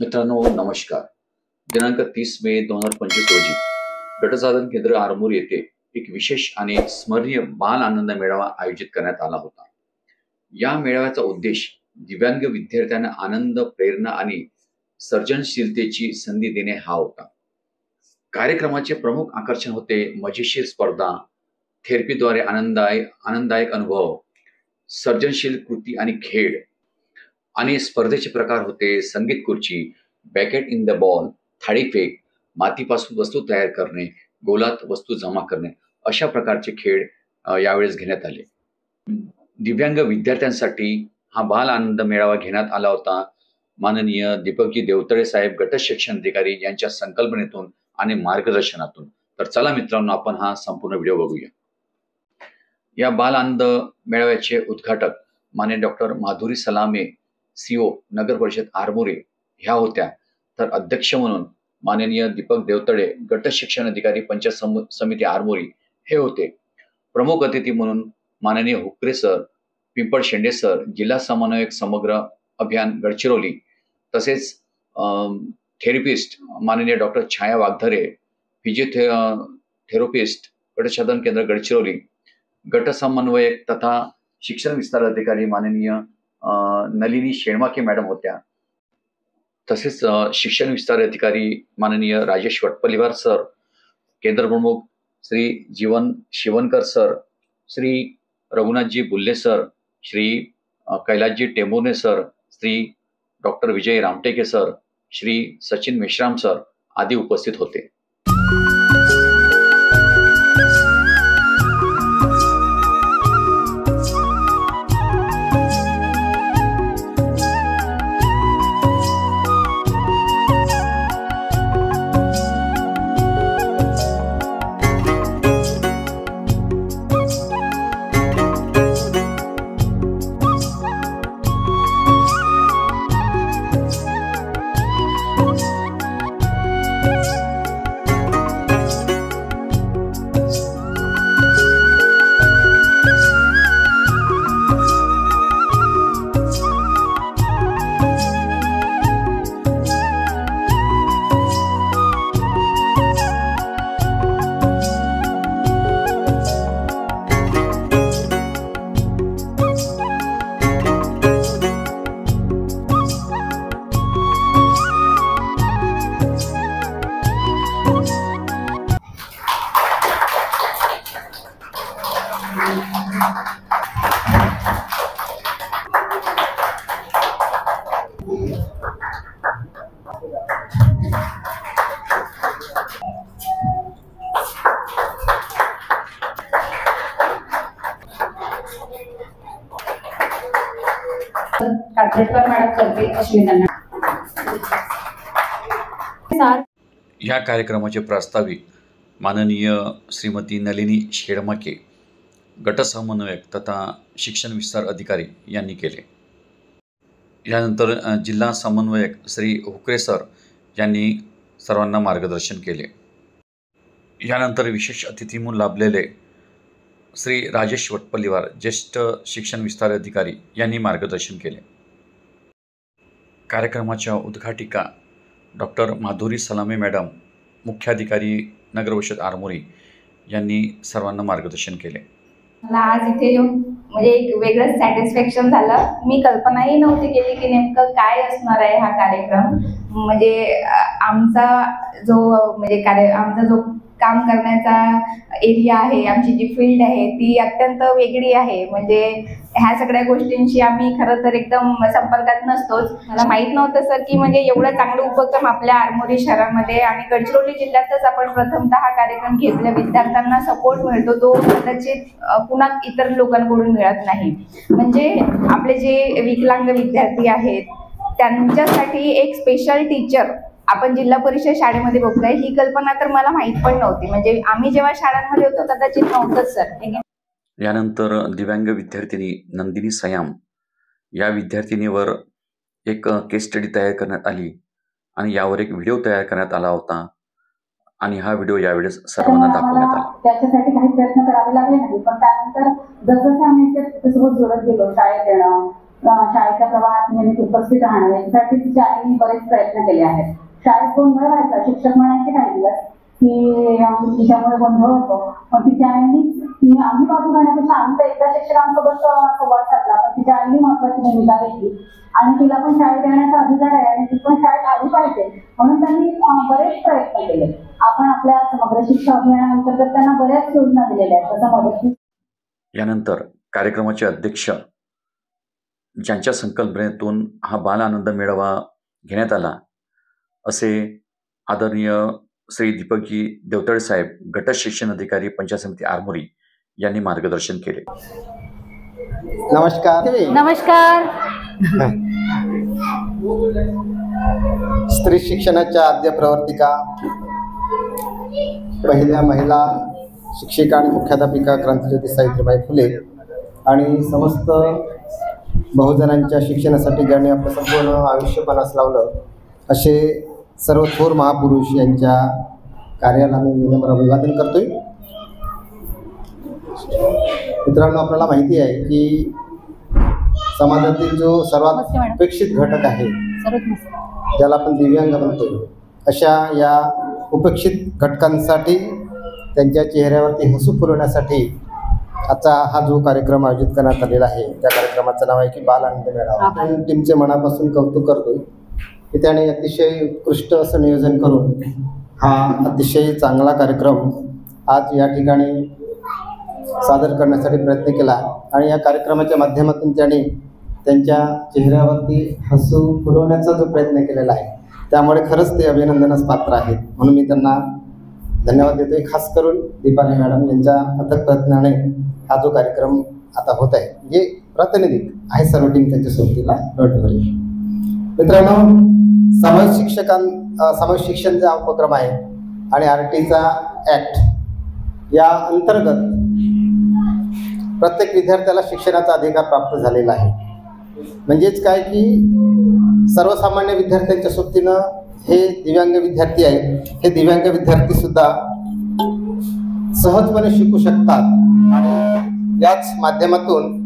मित्रांनो नमस्कार. दिनांक 30 मे 2025 रोजी गटसाधन केंद्र आरमूर येथे एक विशेष आणि स्मरणीय बाल आनंद मेळावा आयोजित करण्यात आला होता. या मेळाव्याचा उद्देश दिव्यांग विद्यार्थ्यांना आनंद, प्रेरणा आणि सर्जनशीलतेची संधी देणे हा होता. कार्यक्रमाचे प्रमुख आकर्षण होते मजेशीर स्पर्धा, थेरपीद्वारे आनंददायक अनुभव, सर्जनशील कृती आणि खेळ. आणि स्पर्धेचे प्रकार होते संगीत खुर्ची, बॅकेट इन द बॉल, थाळीफेक, मातीपासून वस्तू तयार करणे, गोलात वस्तू जमा करणे अशा प्रकारचे खेळ यावेळेस घेण्यात आले. दिव्यांग विद्यार्थ्यांसाठी हा बाल आनंद मेळावा घेण्यात आला होता. माननीय दीपकजी देवतळे साहेब गट शिक्षण अधिकारी यांच्या संकल्पनेतून आणि मार्गदर्शनातून. तर चला मित्रांनो, आपण हा संपूर्ण व्हिडिओ बघूया. या बाल आनंद मेळाव्याचे उद्घाटक माननीय डॉक्टर माधुरी सलामे, सीओ नगर परिषद आरमोरी ह्या होत्या. तर अध्यक्ष म्हणून माननीय दीपक देवतळे गट शिक्षण अधिकारी पंचायत समिती आरमोरी हे होते. प्रमुख अतिथी म्हणून माननीय हुक्रे सर, पिंपळ शेंडे सर, जिल्हा समन्वयक समग्र अभियान गडचिरोली, तसेच थेरपिस्ट माननीय डॉक्टर छाया वाघधरे, फिजिओथेरपिस्ट गटसाधन केंद्र गडचिरोली, गट समन्वयक तथा शिक्षण विस्तार अधिकारी माननीय नलिनी शेळमाके मॅडम होत्या. तसेच शिक्षण विस्तार अधिकारी माननीय राजेश वटपल्लीवार सर, केंद्र प्रमुख Shri Jivan Shivankar sir, Shri Raghunathji Bulle sir, Shri Kailasji Temburne sir, Shri doctor Vijay Ramteke sir, Shri Sachin Meshram sir आदी उपस्थित होते. या कार्यक्रमाचे प्रास्ताविक माननीय श्रीमती नलिनी शेळमाके, गट समन्वयक तथा शिक्षण विस्तार अधिकारी यांनी केले. यानंतर जिल्हा समन्वयक श्री हुक्रे सर यांनी सर्वांना मार्गदर्शन केले. यानंतर विशेष अतिथी म्हणून लाभलेले श्री राजेश वटपल्लीवार, ज्येष्ठ शिक्षण विस्तार अधिकारी यांनी मार्गदर्शन केले. कार्यक्रमाच्या उद्घाटिका डॉक्टर माधुरी सलामे मॅडम, मुख्याधिकारी नगर परिषद आरमोरी यांनी सर्वांना मार्गदर्शन केले. मला आज इथे येऊन म्हणजे एक वेगळंच सॅटिस्फॅक्शन झालं. मी कल्पनाही नव्हती केली की नेमकं काय असणार आहे हा कार्यक्रम. म्हणजे आमचा जो काम करण्याचा एरिया आहे, आमची जी फील्ड आहे ती अत्यंत वेगळी आहे. म्हणजे ह्या सगळ्या गोष्टींशी आम्ही खरं तर एकदम संपर्कात नसतोच. मला माहित नव्हतं सर की म्हणजे एवढं चांगलं उपक्रम आपल्या आरमोरी शहरामध्ये आणि गडचिरोली जिल्ह्यातच आपण प्रथमतः हा कार्यक्रम घेतला. विद्यार्थ्यांना सपोर्ट मिळतो तो कदाचित पुन्हा इतर लोकांकडून मिळत नाही. म्हणजे आपले जे विकलांग विद्यार्थी आहेत त्यांच्यासाठी एक स्पेशल टीचर आपण जिल्हा परिषद शाळेमध्ये बघतोय, ही कल्पना तर मला माहित पण नव्हती. म्हणजे आम्ही जेव्हा शाळांमध्ये होतो कदाचित नव्हतंच सर. यानंतर दिव्यांग विद्यार्थिनी नंदिनी सयाम या विद्यार्थिनीवर एक केस स्टडी तयार करण्यात आली आणि यावर एक व्हिडिओ तयार करण्यात आला होता आणि हा व्हिडिओ यावेळेस सर्वांना दाखवण्यात आला. त्याच्यासाठी काही प्रयत्न करावे लागले नाही, पण त्यानंतर जसं आम्ही त्याच्यासोबत जोडत गेलो, शाळेत येणं, शाळेच्या प्रवाहात नियमित उपस्थित राहणं यासाठी तिच्या आईने बरेच प्रयत्न केले आहेत. शाळेत गोंधळ व्हायचा, शिक्षक म्हणायचे काही दिवस की तिच्यामुळे गोंधळ होतो, पण तिच्या आईने आम्ही बाजू घेण्यापेक्षा आम्ही तर एकदा शिक्षकांसोबत संवाद साधला, पण तिच्या आईने महत्वाची भूमिका घेतली आणि तिला पण शाळेत येण्याचा अधिकार आहे आणि ती पण शाळेत आली पाहिजे म्हणून त्यांनी बरेच प्रयत्न केले. आपण आपल्या समग्र शिक्षा अभियानाअंतर्गत त्यांना बऱ्याच योजना दिलेल्या आहेत, जसं मदत. यानंतर कार्यक्रमाचे अध्यक्ष ज्यांच्या संकल्पनेतून हा बाल आनंद मेळावा घेण्यात आला असे आदरणीय श्री दीपकजी देवतळे साहेब, गट शिक्षण अधिकारी, पंचायत समिती आरमोरी यांनी मार्गदर्शन केले. नमस्कार. नमस्कार. स्त्री शिक्षणाच्या आद्य प्रवर्तिका, पहिल्या महिला शिक्षिका आणि मुख्याध्यापिका क्रांतिज्योती सावित्रीबाई फुले आणि समस्त बहुजनांच्या शिक्षणासाठी ज्यांनी आपलं संपूर्ण आयुष्य पणास लावलं असे सर्व थोर महापुरुष यांच्या कार्याला मी विनम्र अभिवादन करतोय. मित्रांनो, आपल्याला माहिती आहे की समाजातील जो सर्वात उपेक्षित घटक आहे, ज्याला आपण दिव्यांग म्हणतो, अशा या उपेक्षित घटकांसाठी त्यांच्या चेहऱ्यावरती हसू फुलवण्यासाठी आजचा हा जो कार्यक्रम आयोजित करण्यात आलेला आहे, त्या कार्यक्रमाचं नाव आहे की बाल आनंद मेळावा. आपण टीमचे मनापासून कौतुक करतोय की त्याने अतिशय उत्कृष्ट असं नियोजन करून हा अतिशय चांगला कार्यक्रम आज या ठिकाणी सादर करण्यासाठी प्रयत्न केला आणि या कार्यक्रमाच्या माध्यमातून त्यांनी त्यांच्या चेहऱ्यावरती हसू फुलवण्याचा जो प्रयत्न केलेला आहे, त्यामुळे खरंच ते अभिनंदनास पात्र आहेत. म्हणून मी त्यांना धन्यवाद देतोय. खास करून दीपाली मॅडम यांच्या अथक प्रयत्नाने हा जो कार्यक्रम आता होत आहे, जे प्रातिनिधिक आहे सर्व टीम त्यांच्या सोबतीला डोळ्यावरील. मित्रांनो, समाज शिक्षण जो उपक्रम आहे आणि RTचा ॲक्ट या अंतर्गत प्रत्येक विद्यार्थ्याला शिक्षणाचा अधिकार प्राप्त झालेला आहे. म्हणजेच काय की सर्वसामान्य विद्यार्थ्यांच्या सोबतीनं हे दिव्यांग विद्यार्थी आहेत, हे दिव्यांग विद्यार्थीसुद्धा सहजपणे शिकू शकतात आणि याच माध्यमातून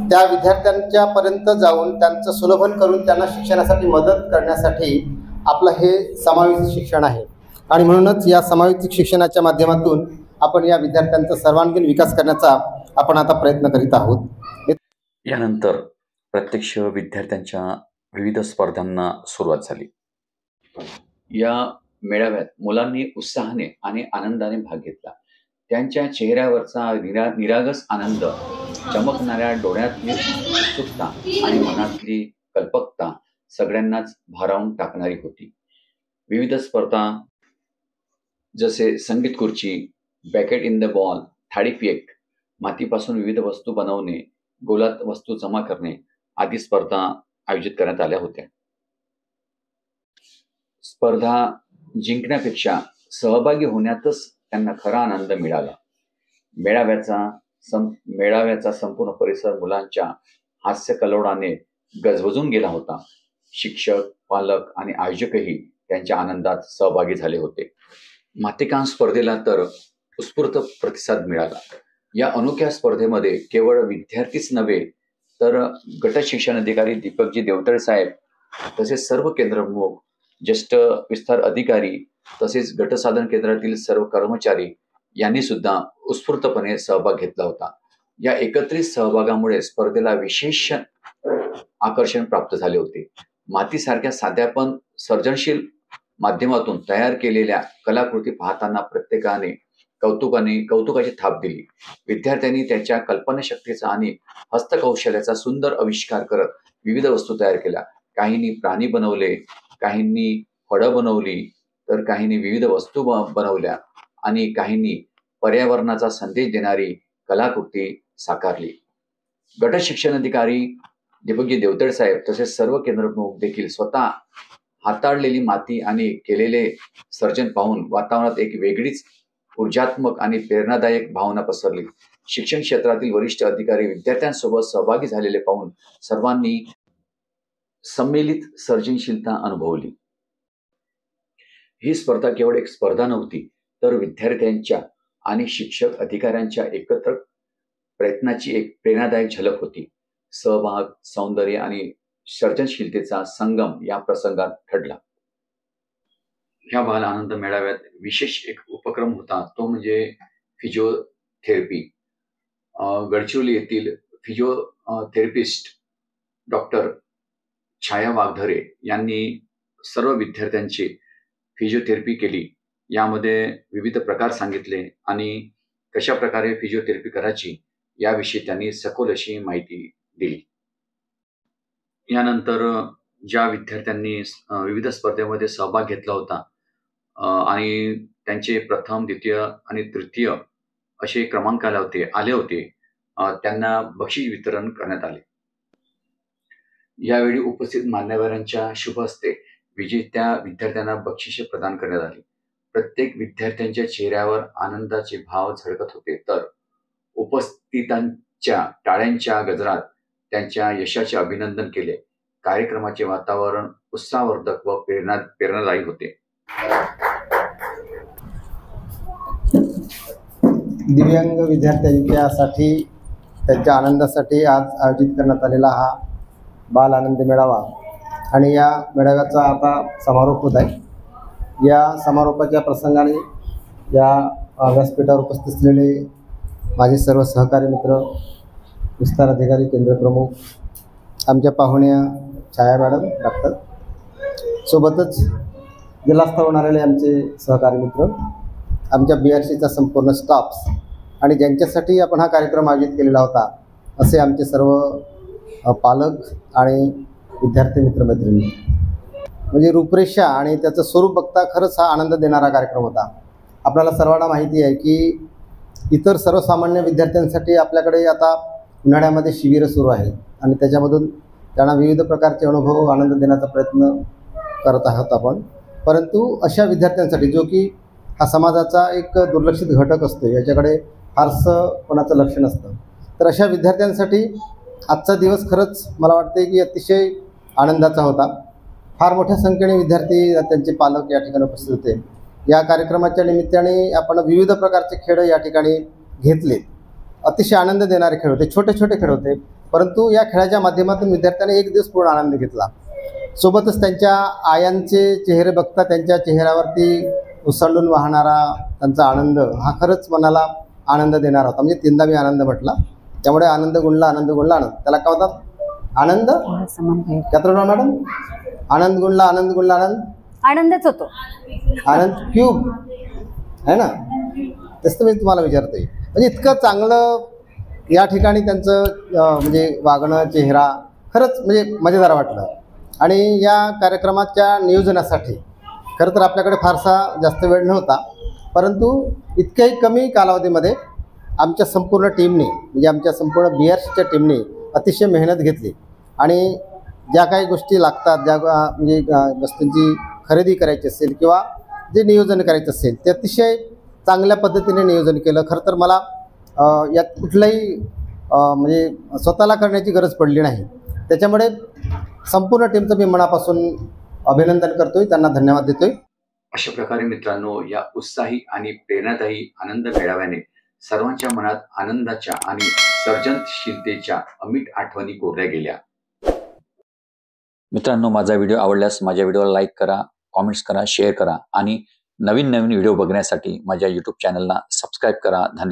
त्या विद्यार्थ्यांच्या पर्यंत जाऊन त्यांचं सुलभन करून त्यांना शिक्षणासाठी मदत करण्यासाठी आपलं हे समावेशित शिक्षण आहे. आणि म्हणूनच या समावेशित शिक्षणाच्या माध्यमातून आपण या विद्यार्थ्यांचा सर्वांगीण विकास करण्याचा आपण आता प्रयत्न करीत आहोत. यानंतर प्रत्यक्ष विद्यार्थ्यांच्या विविध स्पर्धांना सुरुवात झाली. या मेळाव्यात मुलांनी उत्साहाने आणि आनंदाने भाग घेतला. त्यांच्या चेहऱ्यावरचा निरागस आनंद, चमकणाऱ्या डोळ्यातली उत्सुकता आणि मनातली कल्पकता सगळ्यांनाच भारावून टाकणारी होती. विविध स्पर्धा जसे संगीत खुर्ची, बॅकेट इन द बॉल, थाळीफेक, मातीपासून विविध वस्तू बनवणे, गोलात वस्तू जमा करणे आदी स्पर्धा आयोजित करण्यात आल्या होत्या. स्पर्धा जिंकण्यापेक्षा सहभागी होण्यातच त्यांना खरा आनंद मिळाला. मेळाव्याचा संपूर्ण परिसर मुलांच्या हास्य कल्लोळाने गजबजून गेला होता. शिक्षक, पालक आणि आयोजकही त्यांच्या आनंदात सहभागी झाले होते. मातीकाम स्पर्धेला तर उत्स्फूर्त प्रतिसाद मिळाला. या अनोख्या स्पर्धेमध्ये केवळ विद्यार्थीच नव्हे तर गट शिक्षण अधिकारी दीपकजी देवतळे साहेब, तसेच सर्व केंद्रप्रमुख, ज्येष्ठ विस्तार अधिकारी, तसेच गटसाधन केंद्रातील सर्व कर्मचारी यांनी सुद्धा उत्स्फूर्तपणे सहभाग घेतला होता. या एकत्रित सहभागामुळे स्पर्धेला विशेष आकर्षण प्राप्त झाले होते. मातीसारख्या साध्या पण सर्जनशील माध्यमातून तयार केलेल्या कलाकृती पाहताना प्रत्येकाने कौतुकाची थाप दिली. विद्यार्थ्यांनी त्यांच्या कल्पनाशक्तीचा आणि हस्तकौशल्याचा सुंदर आविष्कार करत विविध वस्तू तयार केल्या. काहींनी प्राणी बनवले, काहींनी फळं बनवली, तर काहींनी विविध वस्तू बनवल्या आणि काहींनी पर्यावरणाचा संदेश देणारी कलाकृती साकारली. गट शिक्षण अधिकारी दीपकजी देवतळे साहेब तसेच सर्व केंद्रप्रमुख देखील स्वतः हाताळलेली माती आणि केलेले सर्जन पाहून वातावरणात एक वेगळीच ऊर्जात्मक आणि प्रेरणादायक भावना पसरली. शिक्षण क्षेत्रातील वरिष्ठ अधिकारी विद्यार्थ्यांसोबत सहभागी झालेले पाहून सर्वांनी सम्मिलित सर्जनशीलता अनुभवली. ही स्पर्धा केवळ एक स्पर्धा नव्हती, तर विद्यार्थ्यांच्या आणि शिक्षक अधिकाऱ्यांच्या एकत्र प्रयत्नाची एक प्रेरणादायक झलक होती. सहभाग, सौंदर्य आणि सर्जनशीलतेचा संगम या प्रसंगात घडला. ह्या बाल आनंद मेळाव्यात विशेष एक उपक्रम होता, तो म्हणजे फिजिओथेरपी. गडचिरोली येथील फिजिओथेरपिस्ट डॉक्टर छाया वाघधरे यांनी सर्व विद्यार्थ्यांची फिजिओथेरपी केली. यामध्ये विविध प्रकार सांगितले आणि कशा प्रकारे फिजिओथेरपी करायची याविषयी त्यांनी सखोल अशी माहिती दिली. यानंतर ज्या विद्यार्थ्यांनी विविध स्पर्धेमध्ये सहभाग घेतला होता आणि त्यांचे प्रथम, द्वितीय आणि तृतीय असे क्रमांक आले होते, त्यांना बक्षीस वितरण करण्यात आले. यावेळी उपस्थित मान्यवरांच्या शुभ हस्ते विजेत्या विद्यार्थ्यांना बक्षिसे प्रदान करण्यात आली. प्रत्येक विद्यार्थ्यांच्या चेहऱ्यावर आनंदाचे भाव झळकत होते, तर उपस्थितांच्या टाळ्यांच्या गजरात त्यांच्या यशाचे अभिनंदन केले. कार्यक्रमाचे वातावरण उत्साहवर्धक व प्रेरणादायी होते. दिव्यांग विद्यार्थ्यांच्यासाठी, त्यांच्या आनंदासाठी आज आयोजित करण्यात आलेला हा बाल आनंद मेळावा आणि या मेळाव्याचा आता समारोप होत आहे. या समारोपाच्या प्रसंगाने या व्यासपीठावर उपस्थित असलेले माझे सर्व सहकारी मित्र, विस्तार अधिकारी, केंद्र प्रमुख, आमच्या पाहुण्या छाया मॅडम, डॉक्टर, सोबतच जिल्हास्तरावर आलेले आमचे सहकारी मित्र, आमच्या BRCचा संपूर्ण स्टाफ आणि ज्यांच्यासाठी आपण हा कार्यक्रम आयोजित केलेला होता असे आमचे सर्व पालक आणि विद्यार्थी मित्रमैत्रिणी. म्हणजे रूपरेषा आणि त्याचं स्वरूप बघता खरंच हा आनंद देणारा कार्यक्रम होता. आपल्याला सर्वांना माहिती आहे की इतर सर्वसामान्य विद्यार्थ्यांसाठी आपल्याकडे आता उन्हाळ्यामध्ये शिबिरं सुरू आहे आणि त्याच्यामधून त्यांना विविध प्रकारचे अनुभव, आनंद देण्याचा प्रयत्न करत आहोत आपण. परंतु अशा विद्यार्थ्यांसाठी जो की हा समाजाचा एक दुर्लक्षित घटक असतो, याच्याकडे फारसं कोणाचं लक्ष नसतं, तर अशा विद्यार्थ्यांसाठी आजचा दिवस खरंच मला वाटते की अतिशय आनंदाचा होता. फार मोठ्या संख्येने विद्यार्थी, त्यांचे पालक या ठिकाणी उपस्थित होते. या कार्यक्रमाच्या निमित्ताने आपण विविध प्रकारचे खेळ या ठिकाणी घेतले. अतिशय आनंद देणारे खेळ होते, छोटे छोटे खेळ होते, परंतु या खेळाच्या माध्यमातून विद्यार्थ्यांनी एक दिवस पूर्ण आनंद घेतला. सोबतच त्यांच्या आयांचे चेहरे बघता त्यांच्या चेहऱ्यावरती उसळून वाहणारा त्यांचा आनंद हा खरंच मनाला आनंद देणारा होता. म्हणजे तीनदा मी आनंद म्हटला, त्यामुळे आनंद गुणला, आनंद गुणला, आनंद. त्याला काय होतात? आनंद. कॅथरीन मॅडम, आनंद गुणला, आनंद गुणला, आनंद. आनंदच होतो. आनंद क्यूब आहे ना. तसं मी तुम्हाला विचारतोय. म्हणजे इतकं चांगलं या ठिकाणी त्यांचं म्हणजे वागणं, चेहरा खरंच म्हणजे मजेदार वाटलं. आणि या कार्यक्रमाच्या नियोजनासाठी खरं तर आपल्याकडे फारसा जास्त वेळ नव्हता, परंतु इतक्याही कमी कालावधीमध्ये आमच्या संपूर्ण टीमने, म्हणजे आमच्या संपूर्ण BRCच्या टीमने अतिशय मेहनत घेतली आणि ज्या काही गोष्टी लागतात, ज्या म्हणजे वस्तूंची खरेदी करायची असेल किंवा जे नियोजन करायचं असेल ते अतिशय चांगल्या पद्धतीने नियोजन केलं. खरं तर मला यात कुठलंही म्हणजे स्वतःला करण्याची गरज पडली नाही. त्याच्यामुळे संपूर्ण टीमचं मी मनापासून अभिनंदन करतोय, त्यांना धन्यवाद देतोय. अशा प्रकारे मित्रांनो, या उत्साही आणि प्रेरणादायी आनंद मेळाव्याने सर्वांच्या मनात आनंदाच्या आणि सर्जनशीलतेच्या अमिट आठवणी कोरल्या गेल्या. मित्रांनो, माझा व्हिडिओ आवडल्यास माझ्या व्हिडिओला लाईक करा, कॉमेंट्स करा, शेअर करा आणि नवीन व्हिडिओ बघण्यासाठी माझ्या YouTube चॅनलला सबस्क्राईब करा. धन्यवाद.